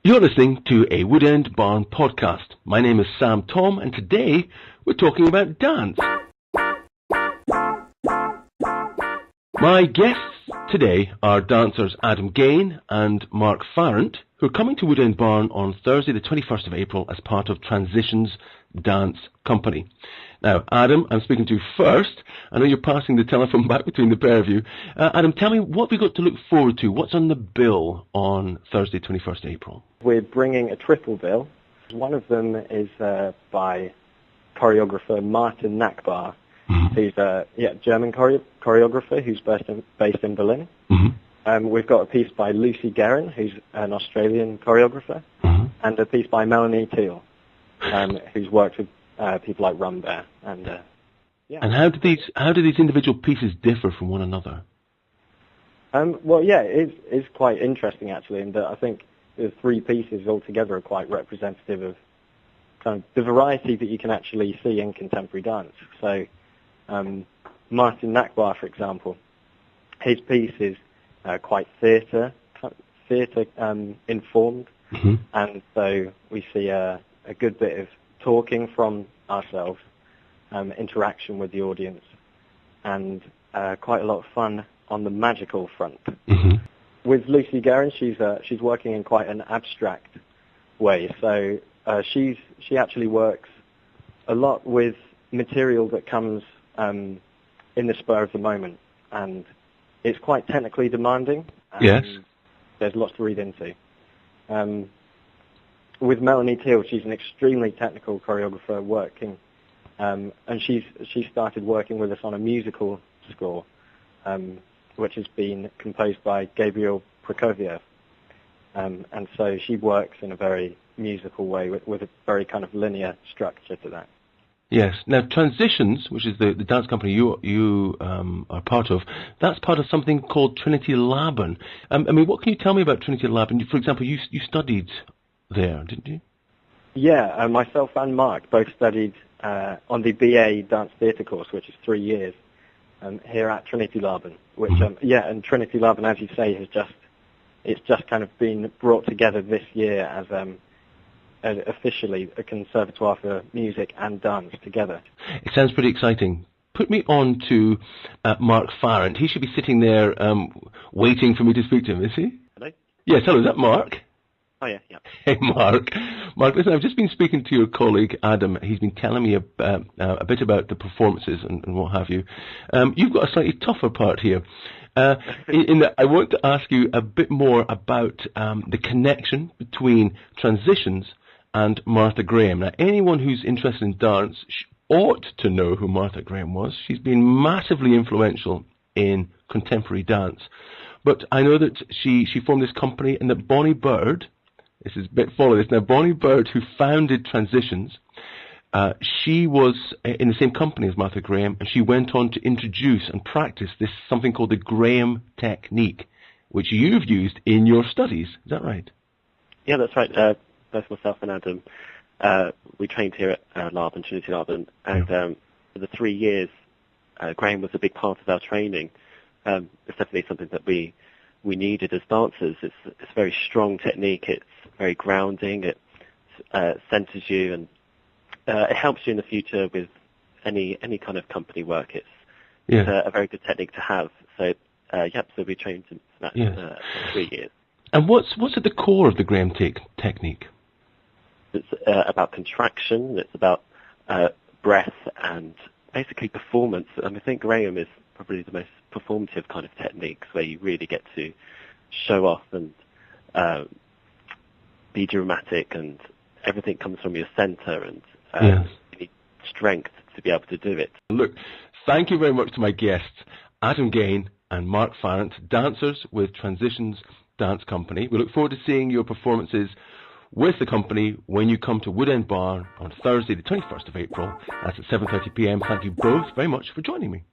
You're listening to a Woodend Barn podcast. My name is Thom, and today we're talking about dance. My guests today are dancers Adam Gain and Mark Farrant, who are coming to Woodend Barn on Thursday the 21st of April as part of Transitions Dance Company. Now, Adam, I'm speaking to you first. I know you're passing the telephone back between the pair of you. Adam, tell me, what have we got to look forward to? What's on the bill on Thursday, 21st April? We're bringing a triple bill. One of them is by choreographer Martin Nachbar. Mm-hmm. He's a German choreographer who's based in Berlin. Mm-hmm. We've got a piece by Lucy Guerin, who's an Australian choreographer, mm-hmm. and a piece by Melanie Teal, who's worked with people like Rum Bear. And And how do these individual pieces differ from one another? It's quite interesting actually, in that I think the three pieces altogether are quite representative of kind of the variety that you can actually see in contemporary dance. So Martin Nachbar, for example, his piece is quite theatre informed, mm-hmm. and so we see a good bit of talking from ourselves, interaction with the audience, and quite a lot of fun on the magical front. Mm-hmm. With Lucy Guerin, she's working in quite an abstract way. So she actually works a lot with material that comes in the spur of the moment, and it's quite technically demanding. Yes. There's lots to read into. With Melanie Teal, she's an extremely technical choreographer working, and she started working with us on a musical score, which has been composed by Gabriel Prokofiev. And so she works in a very musical way with a very kind of linear structure to that. Yes. Now, Transitions, which is the dance company you are part of, that's part of something called Trinity Laban. What can you tell me about Trinity Laban? For example, you studied there, didn't you? Yeah, myself and Mark both studied on the BA Dance Theatre course, which is 3 years, here at Trinity Laban. Which, and Trinity Laban, as you say, it's just kind of been brought together this year as officially a conservatoire for music and dance together. It sounds pretty exciting. Put me on to Mark Farrant. He should be sitting there waiting for me to speak to him, is he? Hello? Yes, hello, is that Mark? Oh, yeah. Hey, Mark. Mark, listen, I've just been speaking to your colleague, Adam. He's been telling me a bit about the performances and what have you. You've got a slightly tougher part here. In that I want to ask you a bit more about the connection between Transitions and Martha Graham. Now, anyone who's interested in dance ought to know who Martha Graham was. She's been massively influential in contemporary dance. But I know that she formed this company, and that Bonnie Bird, this is a bit follow this now, Bonnie Bird, who founded Transitions, she was in the same company as Martha Graham, and she went on to introduce and practice this something called the Graham technique, which you've used in your studies. Is that right? Yeah, that's right. Both myself and Adam, we trained here at Trinity Laban, and for the 3 years, Graham was a big part of our training. It's definitely something that we needed as dancers. It's a very strong technique. It's very grounding. It centers you, and it helps you in the future with any kind of company work. It's a very good technique to have. So so we trained in that for 3 years. And what's at the core of the Graham technique? It's about contraction. It's about breath and basically performance. I think Graham is probably the most performative kind of techniques, where you really get to show off and be dramatic, and everything comes from your center, and you need strength to be able to do it. Look, thank you very much to my guests, Adam Gain and Mark Farrant, dancers with Transitions Dance Company. We look forward to seeing your performances with the company when you come to Woodend Barn on Thursday the 21st of April. That's at 7:30 p.m. Thank you both very much for joining me.